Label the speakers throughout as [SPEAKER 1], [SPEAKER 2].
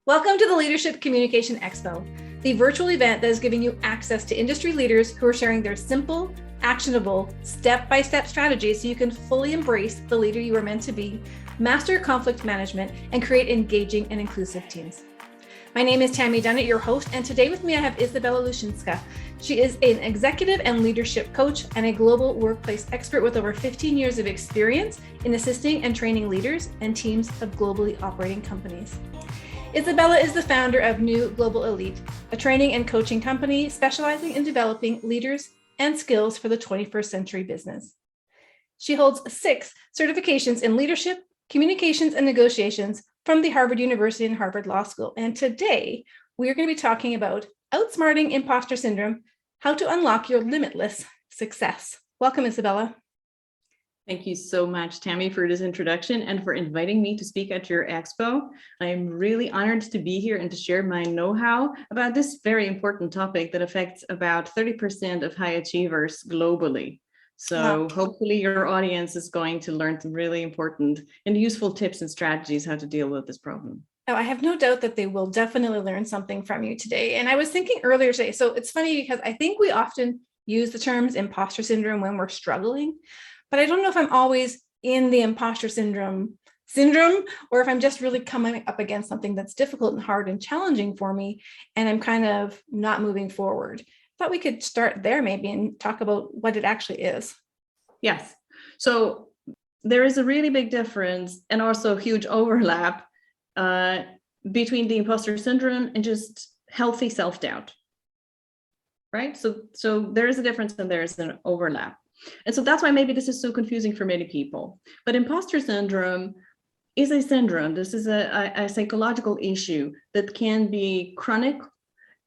[SPEAKER 1] Welcome to the Leadership Communication Expo, the virtual event that is giving you access to industry leaders who are sharing their simple, actionable, step-by-step strategies so you can fully embrace the leader you are meant to be, master conflict management, and create engaging and inclusive teams. My name is Tammy Dunnett, your host, and today with me I have Izabela Lushinska. She is an executive and leadership coach and a global workplace expert with over 15 years of experience in assisting and training leaders and teams of globally operating companies. Izabela is the founder of New Global Elite, a training and coaching company specializing in developing leaders and skills for the 21st century business. She holds 6 certifications in leadership, communications, and negotiations from the Harvard University and Harvard Law School. And today, we are going to be talking about outsmarting imposter syndrome, how to unlock your limitless success. Welcome, Izabela.
[SPEAKER 2] Thank you so much, Tammy, for this introduction and for inviting me to speak at your expo. I am really honored to be here and to share my know-how about this very important topic that affects about 30% of high achievers globally. So hopefully your audience is going to learn some really important and useful tips and strategies how to deal with this problem.
[SPEAKER 1] Oh, I have no doubt that they will definitely learn something from you today. And I was thinking earlier today, so it's funny because I think we often use the terms imposter syndrome when we're struggling, but I don't know if I'm always in the imposter syndrome, or if I'm just really coming up against something that's difficult and hard and challenging for me, and I'm kind of not moving forward. I thought we could start there maybe and talk about what it actually is.
[SPEAKER 2] Yes. So there is a really big difference and also huge overlap between the imposter syndrome and just healthy self-doubt, right? So there is a difference and there is an overlap. And so that's why maybe this is so confusing for many people. But imposter syndrome is a syndrome. This is a psychological issue that can be chronic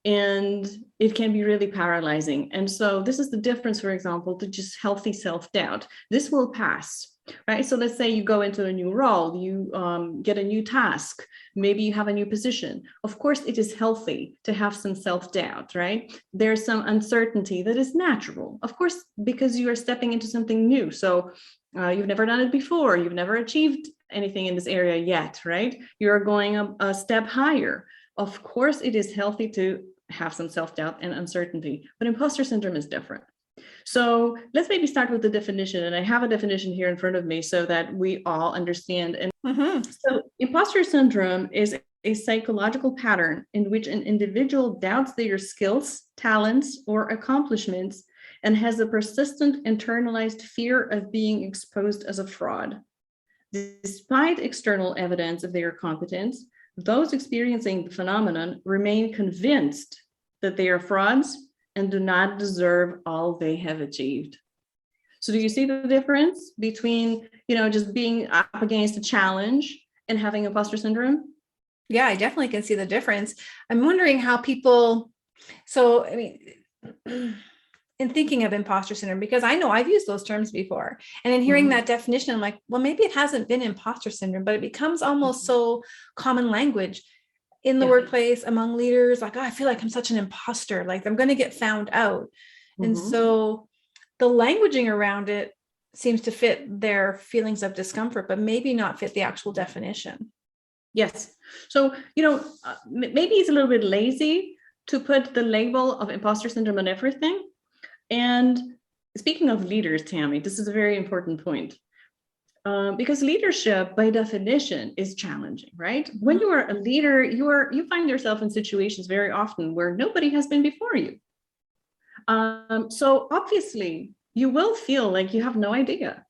[SPEAKER 2] and it can be really paralyzing. And so this is the difference, for example, to just healthy self-doubt. This will pass, right? So let's say you go into a new role, you get a new task, maybe you have a new position. Of course, it is healthy to have some self-doubt, right? There's some uncertainty that is natural, of course, because you are stepping into something new. So you've never done it before, you've never achieved anything in this area yet, right? You're going a step higher. Of course, it is healthy to have some self-doubt and uncertainty, but imposter syndrome is different. So let's maybe start with the definition. And I have a definition here in front of me so that we all understand. And so imposter syndrome is a psychological pattern in which an individual doubts their skills, talents, or accomplishments and has a persistent internalized fear of being exposed as a fraud. Despite external evidence of their competence, those experiencing the phenomenon remain convinced that they are frauds and do not deserve all they have achieved. So do you see the difference between, just being up against a challenge and having imposter syndrome?
[SPEAKER 1] Yeah, I definitely can see the difference. I'm wondering how people, in thinking of imposter syndrome, because I know I've used those terms before, and in hearing that definition, I'm like, well, maybe it hasn't been imposter syndrome, but it becomes almost so common language in the workplace among leaders, like, oh, I feel like I'm such an imposter, like I'm going to get found out. And so the languaging around it seems to fit their feelings of discomfort, but maybe not fit the actual definition.
[SPEAKER 2] Yes. So, maybe it's a little bit lazy to put the label of imposter syndrome on everything. And speaking of leaders, Tammy, this is a very important point. Because leadership, by definition, is challenging, right? When you are a leader, you find yourself in situations very often where nobody has been before you. So obviously, you will feel like you have no idea.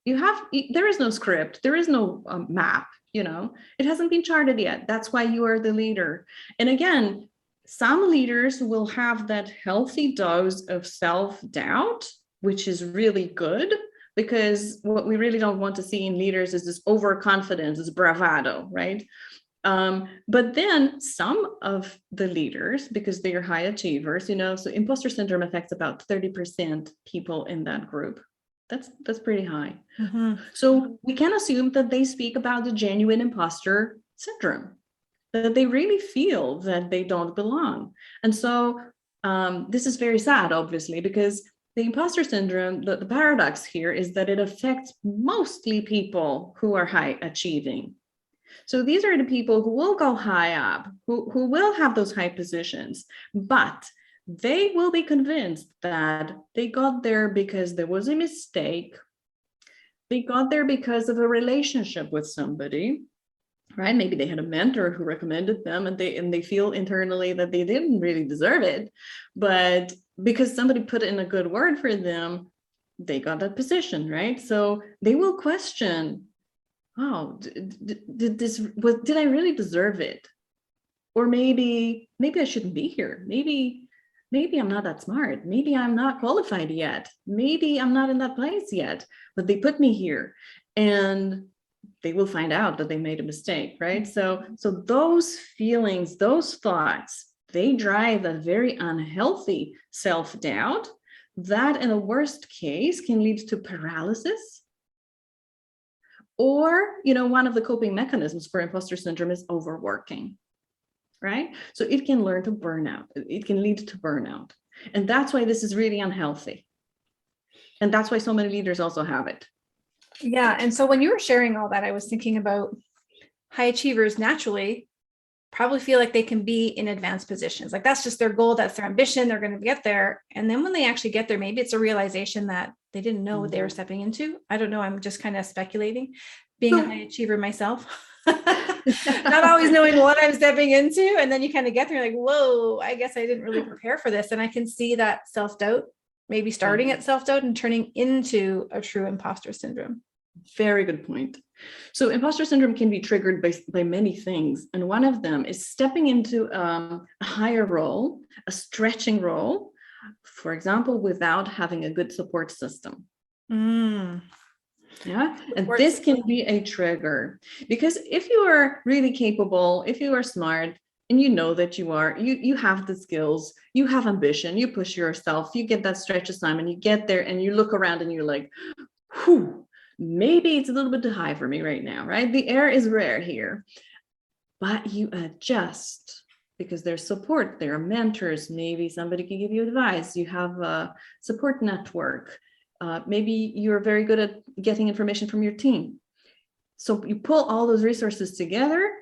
[SPEAKER 2] There is no script, there is no map, it hasn't been charted yet. That's why you are the leader. And again, some leaders will have that healthy dose of self-doubt, which is really good, because what we really don't want to see in leaders is this overconfidence, this bravado, right? But then some of the leaders, because they are high achievers, so imposter syndrome affects about 30% people in that group. That's pretty high. So we can assume that they speak about the genuine imposter syndrome, that they really feel that they don't belong. And so this is very sad, obviously, because the imposter syndrome, the paradox here is that it affects mostly people who are high achieving. So these are the people who will go high up, who will have those high positions, but they will be convinced that they got there because there was a mistake. They got there because of a relationship with somebody, right? Maybe they had a mentor who recommended them, and they feel internally that they didn't really deserve it, but because somebody put in a good word for them, they got that position, right? So they will question, oh, did I really deserve it? Or maybe I shouldn't be here. Maybe I'm not that smart. Maybe I'm not qualified yet. Maybe I'm not in that place yet, but they put me here, and they will find out that they made a mistake, right? So those feelings, those thoughts, they drive a very unhealthy self-doubt that in the worst case can lead to paralysis. Or, one of the coping mechanisms for imposter syndrome is overworking, right? So it can lead to burnout. It can lead to burnout. And that's why this is really unhealthy. And that's why so many leaders also have it.
[SPEAKER 1] Yeah. And so when you were sharing all that, I was thinking about high achievers naturally probably feel like they can be in advanced positions. Like that's just their goal, that's their ambition, they're going to get there. And then when they actually get there, maybe it's a realization that they didn't know what they were stepping into. I don't know. I'm just kind of speculating, being a high achiever myself, not always knowing what I'm stepping into. And then you kind of get there like, whoa, I guess I didn't really prepare for this. And I can see that self-doubt, maybe starting at self-doubt and turning into a true imposter syndrome.
[SPEAKER 2] Very good point. So imposter syndrome can be triggered by many things. And one of them is stepping into a higher role, a stretching role, for example, without having a good support system. Yeah. And this can be a trigger, because if you are really capable, if you are smart, and you know that you are, you have the skills, you have ambition, you push yourself, you get that stretch assignment, you get there and you look around and you're like, whew, maybe it's a little bit too high for me right now, right? The air is rare here, but you adjust because there's support, there are mentors, maybe somebody can give you advice, you have a support network, maybe you're very good at getting information from your team. So you pull all those resources together,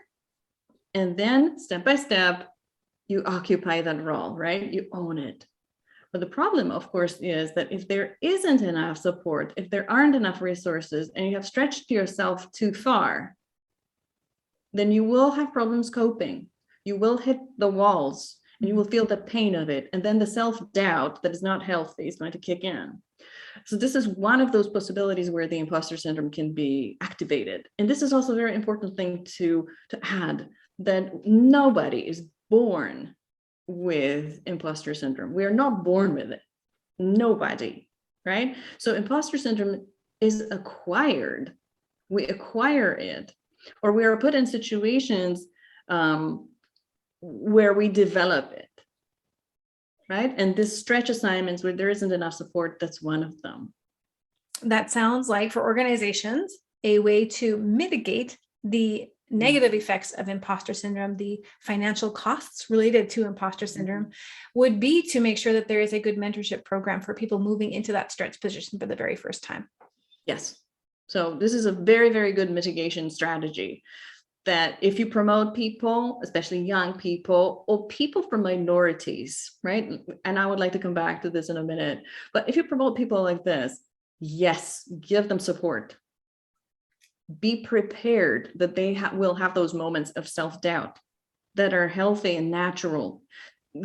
[SPEAKER 2] and then step by step, you occupy that role, right? You own it. But the problem, of course, is that if there isn't enough support, if there aren't enough resources, and you have stretched yourself too far, then you will have problems coping. You will hit the walls and you will feel the pain of it. And then the self-doubt that is not healthy is going to kick in. So this is one of those possibilities where the imposter syndrome can be activated. And this is also a very important thing to add, that nobody is born with imposter syndrome. We are not born with it. Nobody, right? So imposter syndrome is acquired. We acquire it, or we are put in situations where we develop it, right? And this stretch assignments where there isn't enough support, that's one of them.
[SPEAKER 1] That sounds like, for organizations, a way to mitigate the negative effects of imposter syndrome, the financial costs related to imposter syndrome, would be to make sure that there is a good mentorship program for people moving into that stretch position for the very first time.
[SPEAKER 2] Yes. So this is a very, very good mitigation strategy, that if you promote people, especially young people or people from minorities, right? And I would like to come back to this in a minute, but if you promote people like this, yes, give them support. Be prepared that they will have those moments of self-doubt that are healthy and natural.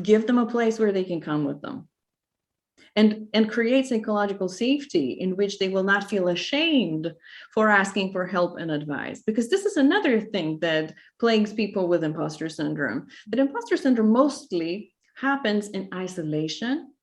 [SPEAKER 2] Give them a place where they can come with them, and create psychological safety in which they will not feel ashamed for asking for help and advice. Because this is another thing that plagues people with imposter syndrome. That imposter syndrome mostly happens in isolation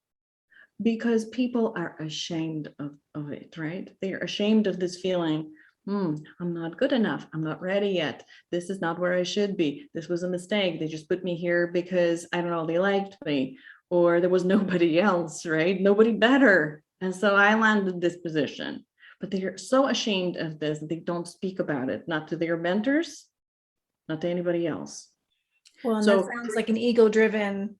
[SPEAKER 2] because people are ashamed of it, right? They are ashamed of this feeling, I'm not good enough. I'm not ready yet. This is not where I should be. This was a mistake. They just put me here because, I don't know, they liked me, or there was nobody else, right? Nobody better. And so I landed this position. But they're so ashamed of this that they don't speak about it, not to their mentors, not to anybody else.
[SPEAKER 1] Well, and so that sounds like an ego-driven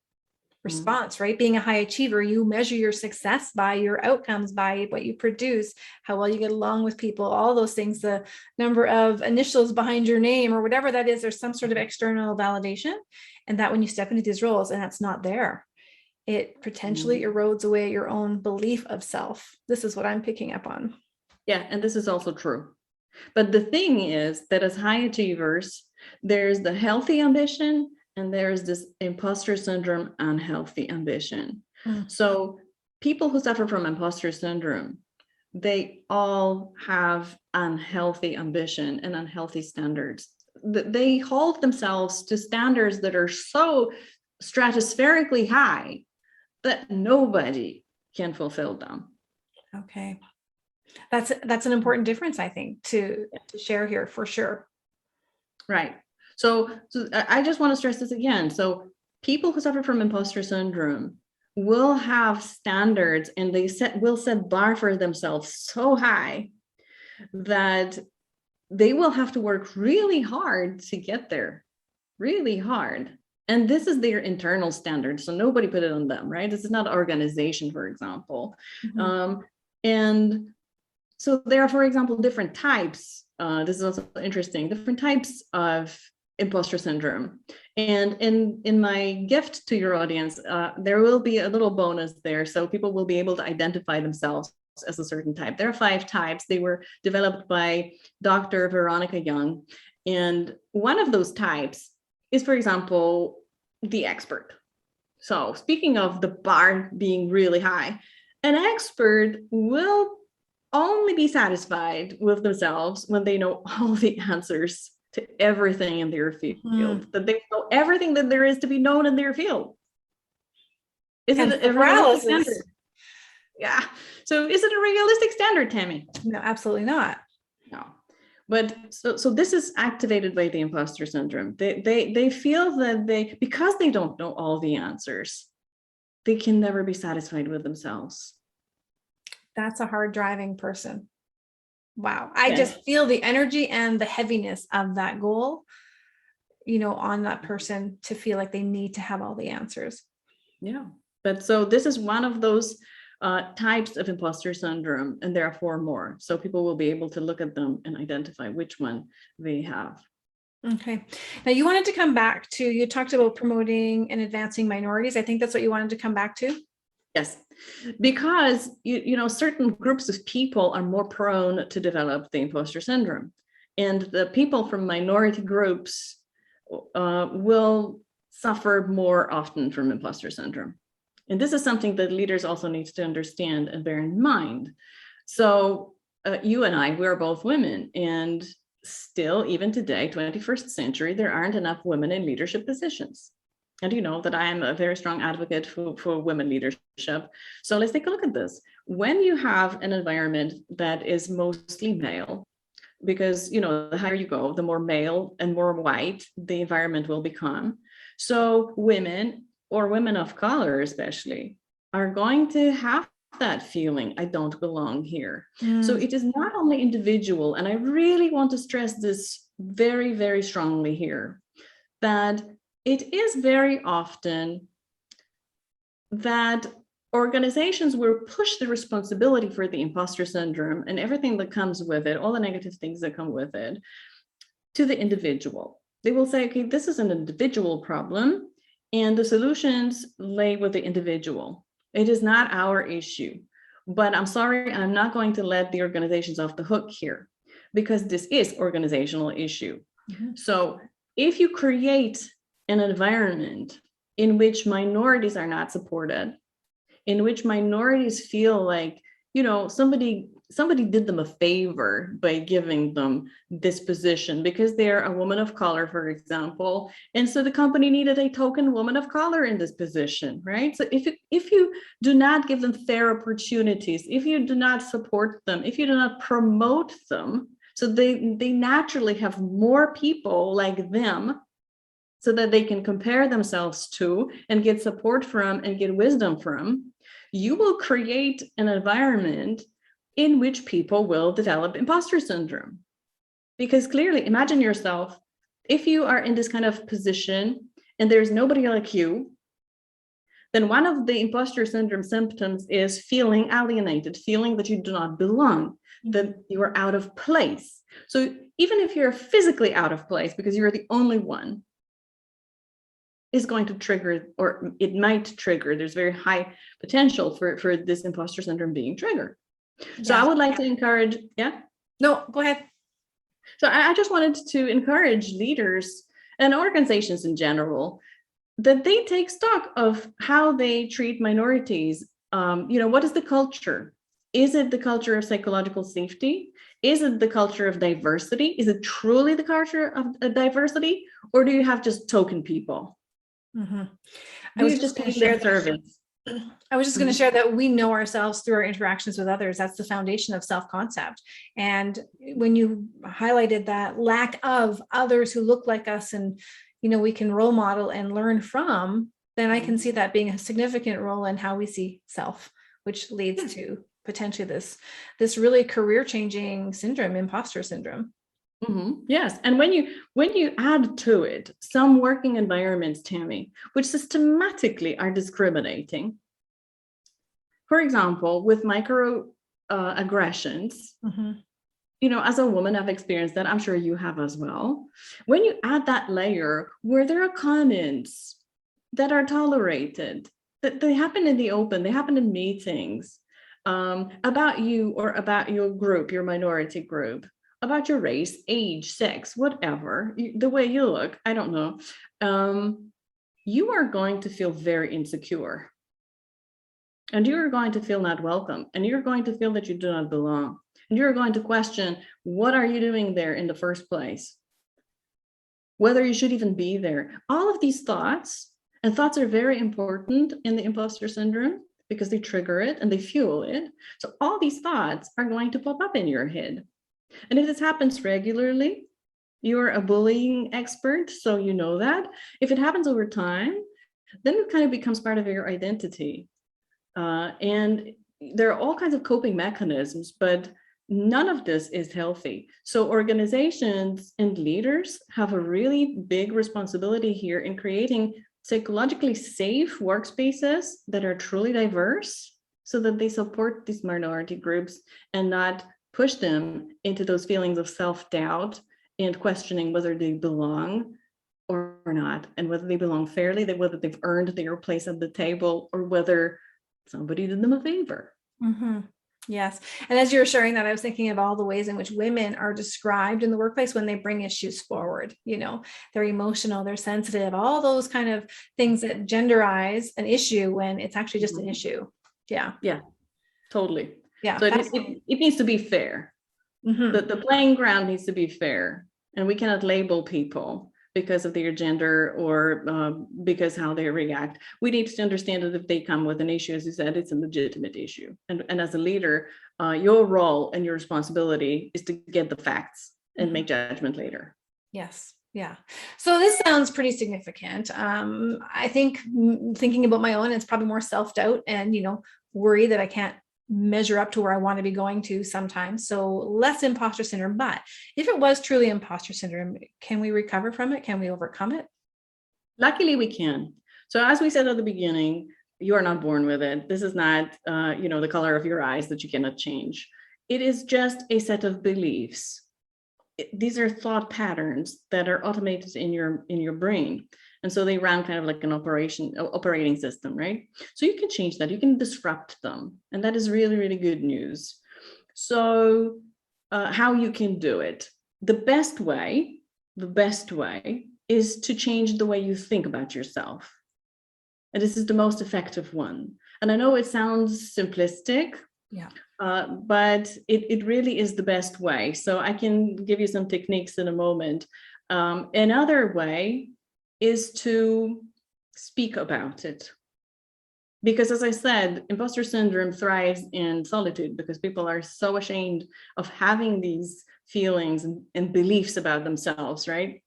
[SPEAKER 1] response, right? Being a high achiever, you measure your success by your outcomes, by what you produce, how well you get along with people, all those things, the number of initials behind your name or whatever that is, there's some sort of external validation. And that when you step into these roles and that's not there, it potentially erodes away your own belief of self. This is what I'm picking up on.
[SPEAKER 2] Yeah, and this is also true. But the thing is that as high achievers, there's the healthy ambition and there's this imposter syndrome, unhealthy ambition. So people who suffer from imposter syndrome, they all have unhealthy ambition and unhealthy standards. They hold themselves to standards that are so stratospherically high that nobody can fulfill them.
[SPEAKER 1] Okay. That's an important difference, I think, to share here for sure.
[SPEAKER 2] Right. So I just want to stress this again. So people who suffer from imposter syndrome will have standards and will set bar for themselves so high that they will have to work really hard to get there, really hard. And this is their internal standard. So nobody put it on them, right? This is not organization, for example. And so there are, for example, different types. This is also interesting, different types of imposter syndrome. And in my gift to your audience, there will be a little bonus there. So people will be able to identify themselves as a certain type. There are 5 types. They were developed by Dr. Valerie Young. And one of those types is, for example, the expert. So speaking of the bar being really high, an expert will only be satisfied with themselves when they know all the answers to everything in their field, that they know everything that there is to be known in their field. Is it a realistic standard? Yeah. So is it a realistic standard, Tammy?
[SPEAKER 1] No, absolutely not.
[SPEAKER 2] No. But so this is activated by the imposter syndrome. They feel that because they don't know all the answers, they can never be satisfied with themselves.
[SPEAKER 1] That's a hard driving person. Wow. I just feel the energy and the heaviness of that goal, on that person to feel like they need to have all the answers.
[SPEAKER 2] Yeah. But so this is one of those types of imposter syndrome, and there are 4 more. So people will be able to look at them and identify which one they have.
[SPEAKER 1] Okay. Now you wanted to come back to, you talked about promoting and advancing minorities. I think that's what you wanted to come back to.
[SPEAKER 2] Yes, because certain groups of people are more prone to develop the imposter syndrome, and the people from minority groups will suffer more often from imposter syndrome. And this is something that leaders also need to understand and bear in mind. So you and I, we're both women, and still, even today, 21st century, there aren't enough women in leadership positions. And you know that I am a very strong advocate for women leadership. So let's take a look at this. When you have an environment that is mostly male, because the higher you go, the more male and more white the environment will become. So women, or women of color especially, are going to have that feeling, I don't belong here. So it is not only individual, and I really want to stress this very, very strongly here, that it is very often that organizations will push the responsibility for the imposter syndrome and everything that comes with it, all the negative things that come with it, to the individual. They will say, okay, this is an individual problem, and the solutions lay with the individual. It is not our issue. But I'm sorry, I'm not going to let the organizations off the hook here, because this is organizational issue. So if you create an environment in which minorities are not supported, in which minorities feel like, somebody did them a favor by giving them this position because they're a woman of color, for example. And so the company needed a token woman of color in this position, right? So if you do not give them fair opportunities, if you do not support them, if you do not promote them, so they naturally have more people like them so that they can compare themselves to and get support from and get wisdom from, you will create an environment in which people will develop imposter syndrome. Because clearly, imagine yourself, if you are in this kind of position and there's nobody like you, then one of the imposter syndrome symptoms is feeling alienated, feeling that you do not belong, that you are out of place. So even if you're physically out of place because you're the only one, is going to trigger, or it might trigger, there's very high potential for this imposter syndrome being triggered. So I would like to encourage,
[SPEAKER 1] No, go ahead.
[SPEAKER 2] So I just wanted to encourage leaders and organizations in general that they take stock of how they treat minorities. What is the culture? Is it the culture of psychological safety? Is it the culture of diversity? Is it truly the culture of diversity? Or do you have just token people?
[SPEAKER 1] Mm-hmm.
[SPEAKER 2] I was just going to share service.
[SPEAKER 1] I was just going to share that we know ourselves through our interactions with others. That's the foundation of self-concept. And when you highlighted that lack of others who look like us and, we can role model and learn from, then I can see that being a significant role in how we see self, which leads to potentially this really career-changing syndrome, imposter syndrome.
[SPEAKER 2] Mm-hmm. Yes. And when you add to it some working environments, Tammy, which systematically are discriminating, for example, with micro aggressions, as a woman, I've experienced that. I'm sure you have as well. When you add that layer where there are comments that are tolerated, that they happen in the open, they happen in meetings about you or about your group, your minority group, about your race, age, sex, whatever, the way you look, I don't know, you are going to feel very insecure. And you're going to feel not welcome. And you're going to feel that you do not belong. And you're going to question, what are you doing there in the first place? Whether you should even be there. All of these thoughts, and thoughts are very important in the imposter syndrome because they trigger it and they fuel it. So all these thoughts are going to pop up in your head. And if this happens regularly, you're a bullying expert, so you know that. If it happens over time, then it kind of becomes part of your identity. And there are all kinds of coping mechanisms, but none of this is healthy. So organizations and leaders have a really big responsibility here in creating psychologically safe workspaces that are truly diverse so that they support these minority groups and not push them into those feelings of self-doubt and questioning whether they belong or not, and whether they belong fairly, whether they've earned their place at the table, or whether somebody did them a favor.
[SPEAKER 1] Yes. And as you were sharing that, I was thinking of all the ways in which women are described in the workplace when they bring issues forward. They're emotional, they're sensitive, all those kind of things that genderize an issue when it's actually just an issue. Yeah.
[SPEAKER 2] Yeah, totally.
[SPEAKER 1] Yeah.
[SPEAKER 2] So it needs to be fair. The playing ground needs to be fair. And we cannot label people because of their gender or because how they react. We need to understand that if they come with an issue, as you said, it's a legitimate issue. And as a leader, your role and your responsibility is to get the facts and make judgment later.
[SPEAKER 1] Yes. Yeah. So this sounds pretty significant. I think thinking about my own, it's probably more self-doubt and, worry that I can't measure up to where I want to be going to sometimes. So less imposter syndrome. But if it was truly imposter syndrome, can we recover from it? Can we overcome it?
[SPEAKER 2] Luckily, we can. So as we said at the beginning, you are not born with it. This is not, the color of your eyes that you cannot change. It is just a set of beliefs. These are thought patterns that are automated in your brain. And so they run kind of like an operating system, right? So you can change that, you can disrupt them. And that is really, really good news. So how you can do it. The best way is to change the way you think about yourself. And this is the most effective one. And I know it sounds simplistic, but it really is the best way. So I can give you some techniques in a moment. Another way is to speak about it. Because as I said, imposter syndrome thrives in solitude because people are so ashamed of having these feelings and beliefs about themselves, right?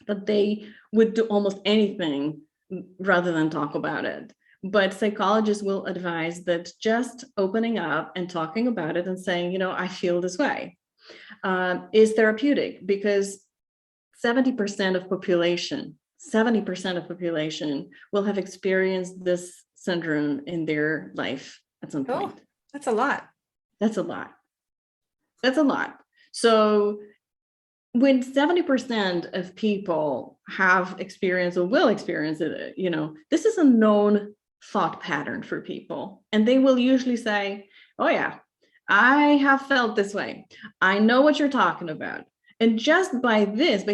[SPEAKER 2] That they would do almost anything rather than talk about it. But psychologists will advise that just opening up and talking about it and saying, I feel this way, is therapeutic, because 70% of population will have experienced this syndrome in their life at some point.
[SPEAKER 1] That's a lot.
[SPEAKER 2] That's a lot. That's a lot. So when 70% of people have experienced or will experience it, this is a known thought pattern for people. And they will usually say, oh yeah, I have felt this way. I know what you're talking about. And just by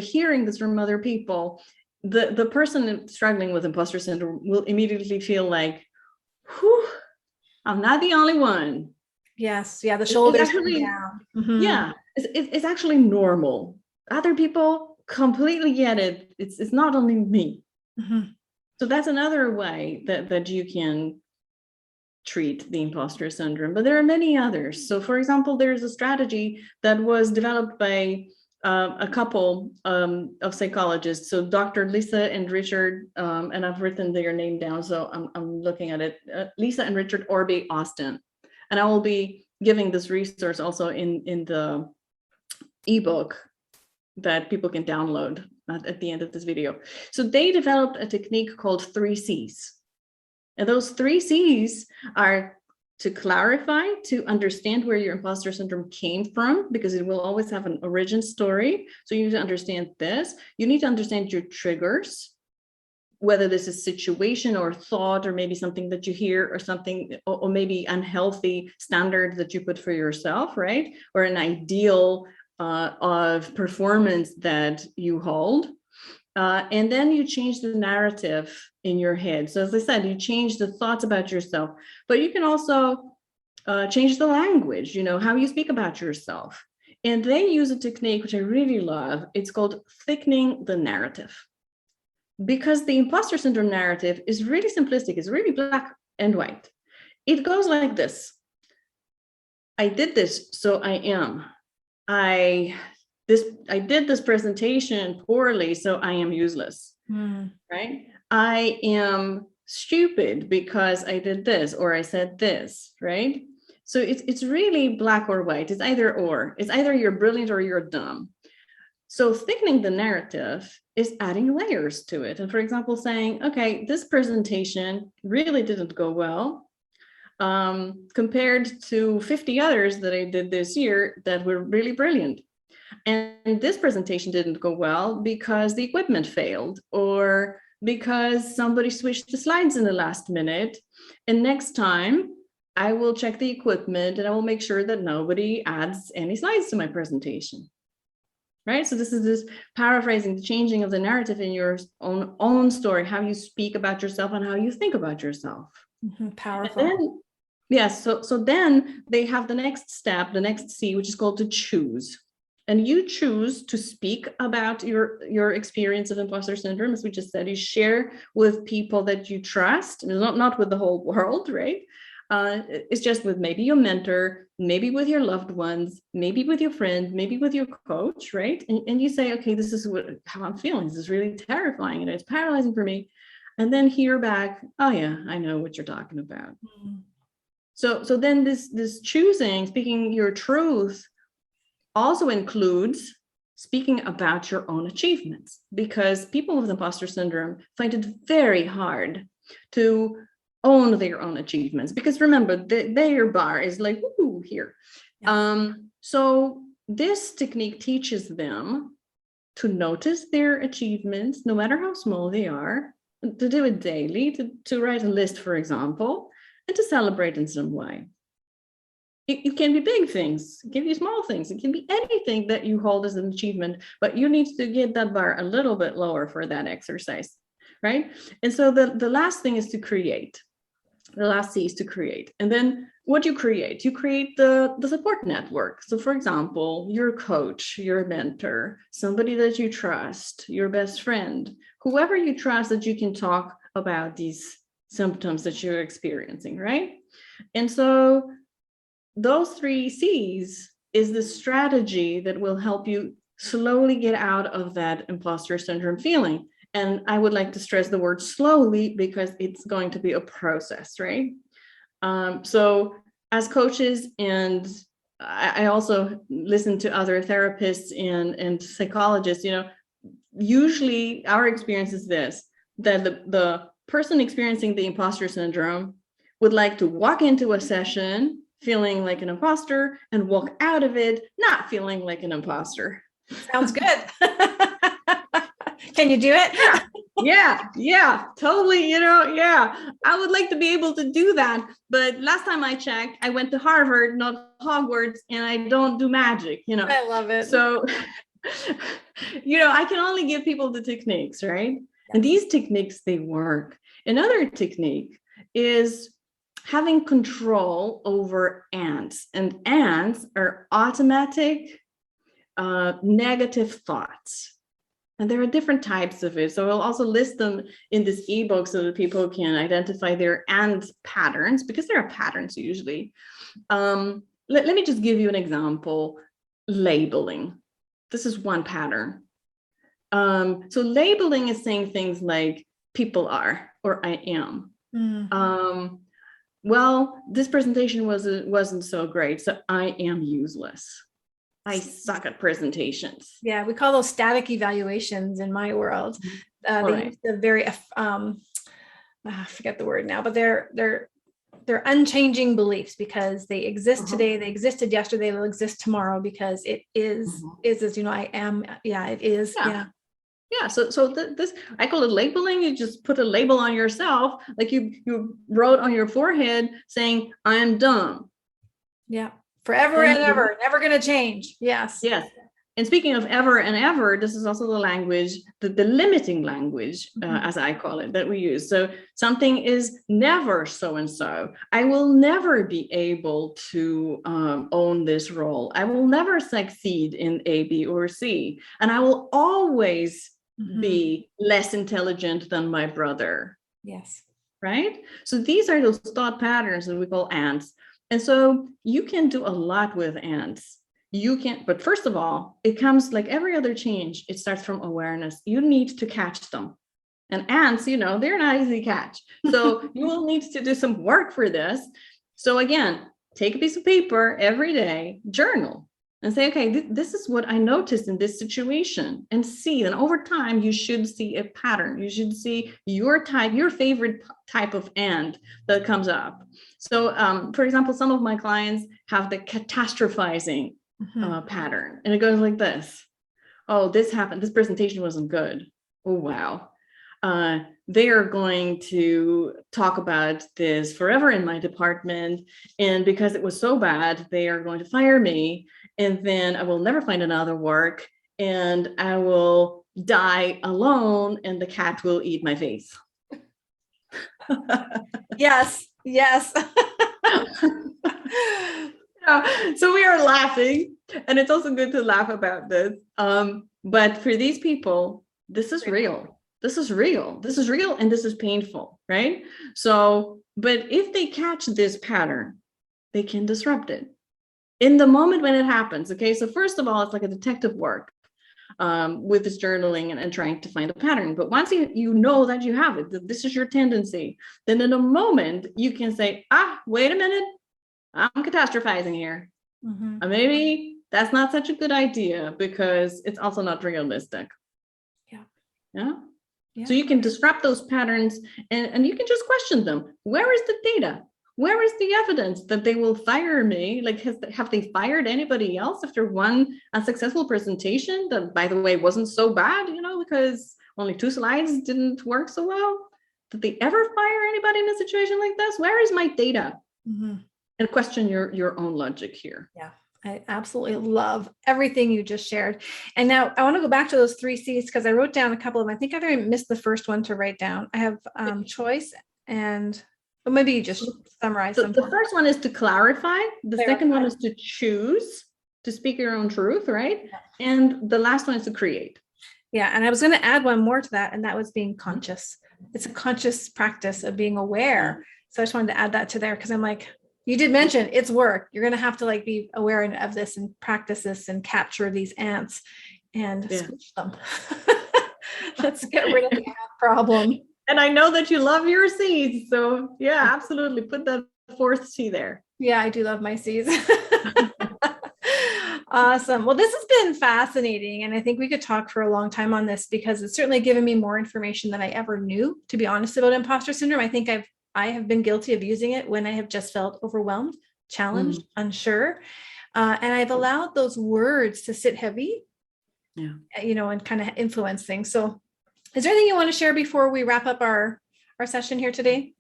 [SPEAKER 2] hearing this from other people, the person struggling with imposter syndrome will immediately feel like, whew, I'm not the only one.
[SPEAKER 1] Yes. Yeah. The shoulders
[SPEAKER 2] actually,
[SPEAKER 1] down. Mm-hmm.
[SPEAKER 2] Yeah, it's actually normal. Other people completely get it. It's not only me.
[SPEAKER 1] Mm-hmm.
[SPEAKER 2] So that's another way that you can treat the imposter syndrome. But there are many others. So for example, there's a strategy that was developed by a couple of psychologists. So Dr. Lisa and Richard, and I've written their name down, so I'm looking at it. Lisa and Richard Orby Austin. And I will be giving this resource also in the ebook that people can download at the end of this video. So they developed a technique called 3 C's. And those 3 C's are to clarify, to understand where your imposter syndrome came from, because it will always have an origin story. So you need to understand this. You need to understand your triggers, whether this is situation or thought, or maybe something that you hear, or something, or maybe unhealthy standard that you put for yourself, right? Or an ideal of performance that you hold. And then you change the narrative in your head. So as I said, you change the thoughts about yourself, but you can also change the language, how you speak about yourself. And they use a technique which I really love. It's called thickening the narrative. Because the imposter syndrome narrative is really simplistic. It's really black and white. It goes like this. I did this, so I am. I did this presentation poorly, so I am useless, right? I am stupid because I did this, or I said this, right? So it's really black or white. It's either or. It's either you're brilliant or you're dumb. So thickening the narrative is adding layers to it. And for example, saying, okay, this presentation really didn't go well compared to 50 others that I did this year that were really brilliant. And this presentation didn't go well because the equipment failed, or because somebody switched the slides in the last minute. And next time I will check the equipment and I will make sure that nobody adds any slides to my presentation. Right? So this is this paraphrasing, the changing of the narrative in your own story, how you speak about yourself and how you think about yourself.
[SPEAKER 1] Powerful.
[SPEAKER 2] And then, yes. So then they have the next step, the next C, which is called to choose. And you choose to speak about your experience of imposter syndrome, as we just said. You share with people that you trust, not with the whole world, right? It's just with maybe your mentor, maybe with your loved ones, maybe with your friend, maybe with your coach, right? And you say, okay, this is how I'm feeling. This is really terrifying and it's paralyzing for me. And then hear back, oh yeah, I know what you're talking about. Mm-hmm. So then this choosing, speaking your truth, also includes speaking about your own achievements, because people with imposter syndrome find it very hard to own their own achievements, because remember, their bar is like, ooh, here. Yeah. So this technique teaches them to notice their achievements, no matter how small they are, to do it daily, to write a list, for example, and to celebrate in some way. It can be big things, it can be small things, it can be anything that you hold as an achievement, but you need to get that bar a little bit lower for that exercise, right? And so the last thing is to create. The last C is to create. And then what you create the support network. So for example, your coach, your mentor, somebody that you trust, your best friend, whoever you trust that you can talk about these symptoms that you're experiencing, right? And so those 3 C's is the strategy that will help you slowly get out of that imposter syndrome feeling. And I would like to stress the word slowly, because it's going to be a process, right? So as coaches, and I also listen to other therapists and psychologists, usually our experience is this, that the person experiencing the imposter syndrome would like to walk into a session feeling like an imposter and walk out of it not feeling like an imposter.
[SPEAKER 1] Sounds good. Can you do it?
[SPEAKER 2] Yeah, totally. I would like to be able to do that. But last time I checked, I went to Harvard, not Hogwarts, and I don't do magic,
[SPEAKER 1] I love it.
[SPEAKER 2] So, I can only give people the techniques, right? And these techniques, they work. Another technique is having control over ants. And ants are automatic negative thoughts. And there are different types of it. So we'll also list them in this ebook so that people can identify their ant patterns, because there are patterns usually. Let me just give you an example. Labeling. This is one pattern. So labeling is saying things like people are, or I am. Mm-hmm. Well, this presentation wasn't so great, so I am useless. I suck at presentations.
[SPEAKER 1] Yeah, we call those static evaluations in my world. They use the very, I forget the word now, but they're unchanging beliefs, because they exist today, they existed yesterday, they'll exist tomorrow, because it is as I am. Yeah, it is. Yeah.
[SPEAKER 2] So this, I call it labeling. You just put a label on yourself, like you wrote on your forehead saying, "I'm dumb."
[SPEAKER 1] Yeah. Forever and ever, never going to change. Yes.
[SPEAKER 2] And speaking of ever and ever, this is also the language, the limiting language, as I call it, that we use. So something is never so-and-so. I will never be able to own this role. I will never succeed in A, B, or C. And I will always be less intelligent than my brother.
[SPEAKER 1] Yes.
[SPEAKER 2] Right? So these are those thought patterns that we call ants. And so you can do a lot with ants. But first of all, it comes like every other change. It starts from awareness. You need to catch them. And ants, they're not easy to catch. So you will need to do some work for this. So again, take a piece of paper every day, journal, and say, okay, this is what I noticed in this situation, and see. And over time, you should see a pattern. You should see your favorite type of ant that comes up. So, for example, some of my clients have the catastrophizing pattern, and it goes like this. Oh, this happened. This presentation wasn't good. Oh, wow. They are going to talk about this forever in my department. And because it was so bad, they are going to fire me. And then I will never find another work. And I will die alone, and the cat will eat my face.
[SPEAKER 1] Yes.
[SPEAKER 2] So we are laughing, and it's also good to laugh about this. But for these people, this is real. This is real, and this is painful, right? So, but if they catch this pattern, they can disrupt it in the moment when it happens. Okay, so first of all, it's like a detective work with this journaling and trying to find a pattern. But once you know that you have it, that this is your tendency, then in a moment you can say, wait a minute, I'm catastrophizing here. Maybe that's not such a good idea, because it's also not realistic. Yeah. So you can disrupt those patterns, and you can just question them. Where is the data? Where is the evidence that they will fire me? Like, have they fired anybody else after one unsuccessful presentation that, by the way, wasn't so bad, because only 2 slides didn't work so well? Did they ever fire anybody in a situation like this? Where is my data? And question your own logic here.
[SPEAKER 1] Yeah. I absolutely love everything you just shared. And now I want to go back to those 3 C's, because I wrote down a couple of them. I think I missed the first one to write down. I have choice, and maybe you just summarize them.
[SPEAKER 2] The first one is to clarify. The second one is to choose, to speak your own truth, right? And the last one is to create.
[SPEAKER 1] Yeah. And I was going to add one more to that, and that was being conscious. It's a conscious practice of being aware. So I just wanted to add that to there, because I'm like, you did mention it's work. You're going to have to be aware of this and practice this and capture these ants and switch them. Let's get rid of the ant problem.
[SPEAKER 2] And I know that you love your C's. So yeah, absolutely. Put that 4th C there.
[SPEAKER 1] Yeah, I do love my C's. Awesome. Well, this has been fascinating. And I think we could talk for a long time on this because it's certainly given me more information than I ever knew, to be honest, about imposter syndrome. I think I have been guilty of using it when I have just felt overwhelmed, challenged, unsure. And I've allowed those words to sit heavy, and kind of influence things. So is there anything you want to share before we wrap up our session here today?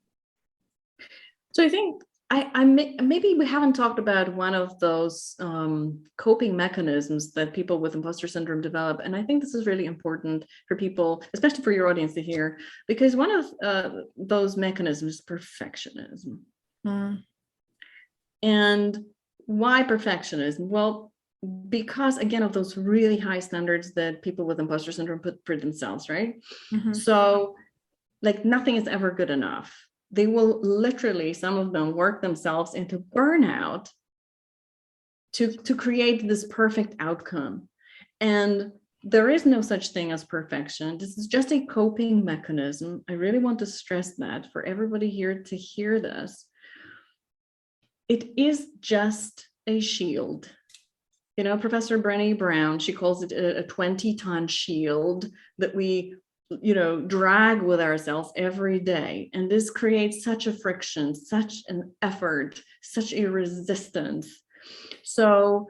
[SPEAKER 2] So I think maybe we haven't talked about one of those coping mechanisms that people with imposter syndrome develop. And I think this is really important for people, especially for your audience to hear, because one of those mechanisms is perfectionism. And why perfectionism? Well, because again, of those really high standards that people with imposter syndrome put for themselves, right? So like nothing is ever good enough. They will literally, some of them work themselves into burnout to create this perfect outcome. And there is no such thing as perfection. This is just a coping mechanism. I really want to stress that for everybody here to hear this. It is just a shield. Professor Brené Brown, she calls it a 20-ton shield that we drag with ourselves every day. And this creates such a friction, such an effort, such a resistance. So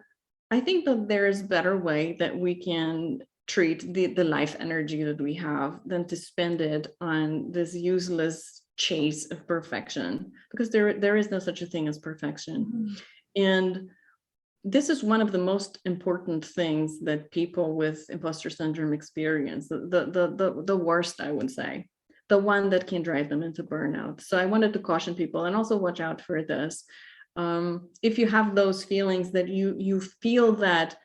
[SPEAKER 2] I think that there is a better way that we can treat the life energy that we have than to spend it on this useless chase of perfection, because there is no such a thing as perfection. And this is one of the most important things that people with imposter syndrome experience, the worst, I would say, the one that can drive them into burnout. So I wanted to caution people and also watch out for this. If you have those feelings that you feel that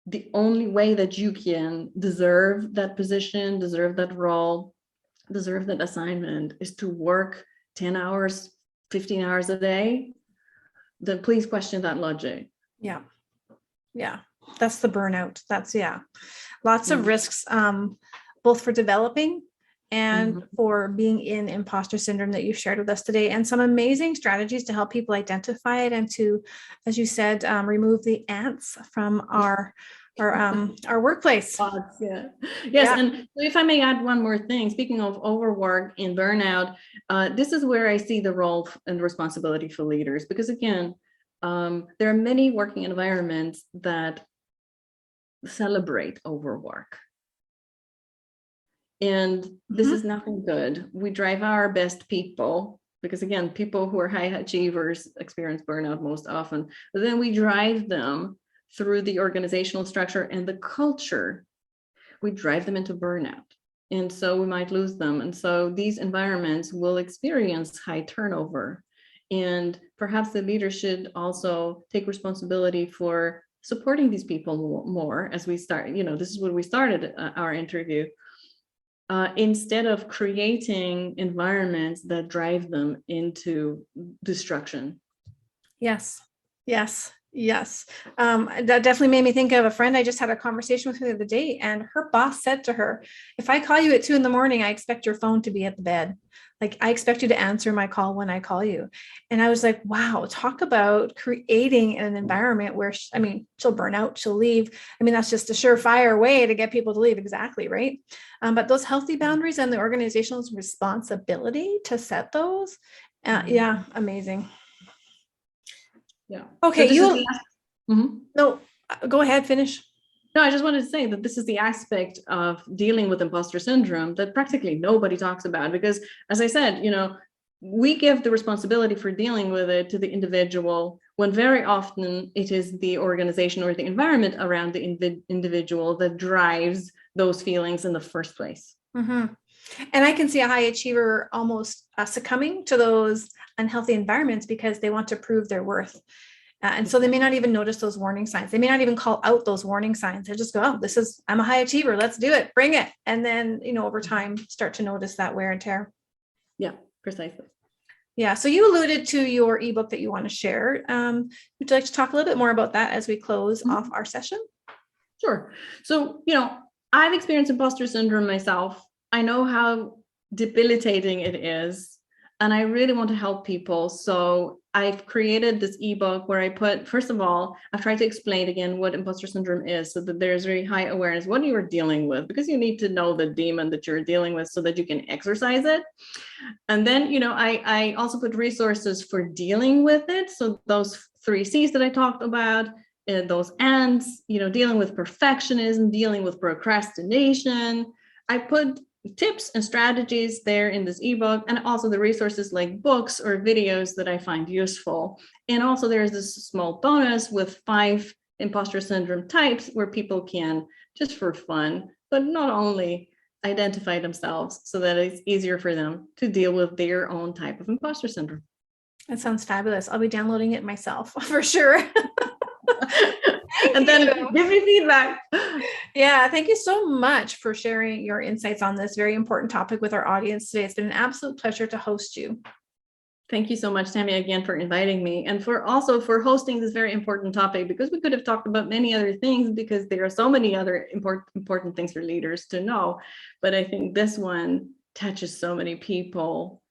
[SPEAKER 2] the only way that you can deserve that position, deserve that role, deserve that assignment is to work 10 hours, 15 hours a day, then please question that logic.
[SPEAKER 1] Yeah. That's the burnout. That's lots of risks, both for developing and for being in imposter syndrome that you've shared with us today, and some amazing strategies to help people identify it and to, as you said, remove the ants from our workplace.
[SPEAKER 2] Yes. And if I may add one more thing, speaking of overwork and burnout, this is where I see the role and responsibility for leaders, because again, there are many working environments that celebrate overwork. And this is nothing good. We drive our best people, because again, people who are high achievers experience burnout most often, but then we drive them through the organizational structure and the culture. We drive them into burnout. And so we might lose them. And so these environments will experience high turnover. And perhaps the leader should also take responsibility for supporting these people more as we start. This is what we started our interview. Instead of creating environments that drive them into destruction.
[SPEAKER 1] Yes. That definitely made me think of a friend I just had a conversation with the other day, and her boss said to her, if I call you at 2 a.m, I expect your phone to be at the bed. Like, I expect you to answer my call when I call you. And I was like, wow, talk about creating an environment where, she'll burn out, she'll leave. That's just a surefire way to get people to leave. Exactly. Right. But those healthy boundaries and the organization's responsibility to set those. Amazing.
[SPEAKER 2] Yeah.
[SPEAKER 1] Okay. No, go ahead, finish.
[SPEAKER 2] No, I just wanted to say that this is the aspect of dealing with imposter syndrome that practically nobody talks about, because as I said, we give the responsibility for dealing with it to the individual, when very often it is the organization or the environment around the individual that drives those feelings in the first place.
[SPEAKER 1] And I can see a high achiever almost succumbing to those unhealthy environments because they want to prove their worth. And so they may not even notice those warning signs. They may not even call out those warning signs. They just go, oh, I'm a high achiever. Let's do it. Bring it. And then, over time, start to notice that wear and tear.
[SPEAKER 2] Yeah, precisely.
[SPEAKER 1] Yeah. So you alluded to your ebook that you want to share. Would you like to talk a little bit more about that as we close off our session?
[SPEAKER 2] Sure. So, I've experienced imposter syndrome myself. I know how debilitating it is. and I really want to help people. So I've created this ebook where I put, first of all, I've tried to explain again what imposter syndrome is, so that there's very high awareness what you're dealing with, because you need to know the demon that you're dealing with so that you can exercise it. And then, I also put resources for dealing with it. So those 3 C's that I talked about, those N's, dealing with perfectionism, dealing with procrastination. I put tips and strategies there in this ebook, and also the resources like books or videos that I find useful. And also there's this small bonus with 5 imposter syndrome types where people can, just for fun, but not only, identify themselves so that it's easier for them to deal with their own type of imposter syndrome.
[SPEAKER 1] That sounds fabulous. I'll be downloading it myself for sure.
[SPEAKER 2] And then give me feedback.
[SPEAKER 1] Yeah, thank you so much for sharing your insights on this very important topic with our audience today. It's been an absolute pleasure to host you.
[SPEAKER 2] Thank you so much, Tammy, again, for inviting me, and for hosting this very important topic, because we could have talked about many other things, because there are so many other important things for leaders to know. But I think this one touches so many people,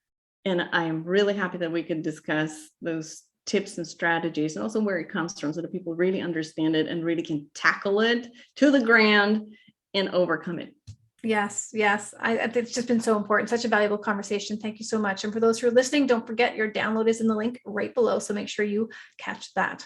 [SPEAKER 2] and I'm really happy that we could discuss those tips and strategies, and also where it comes from, so that people really understand it and really can tackle it to the ground and overcome it.
[SPEAKER 1] Yes. It's just been so important. Such a valuable conversation. Thank you so much. And for those who are listening, don't forget your download is in the link right below. So make sure you catch that.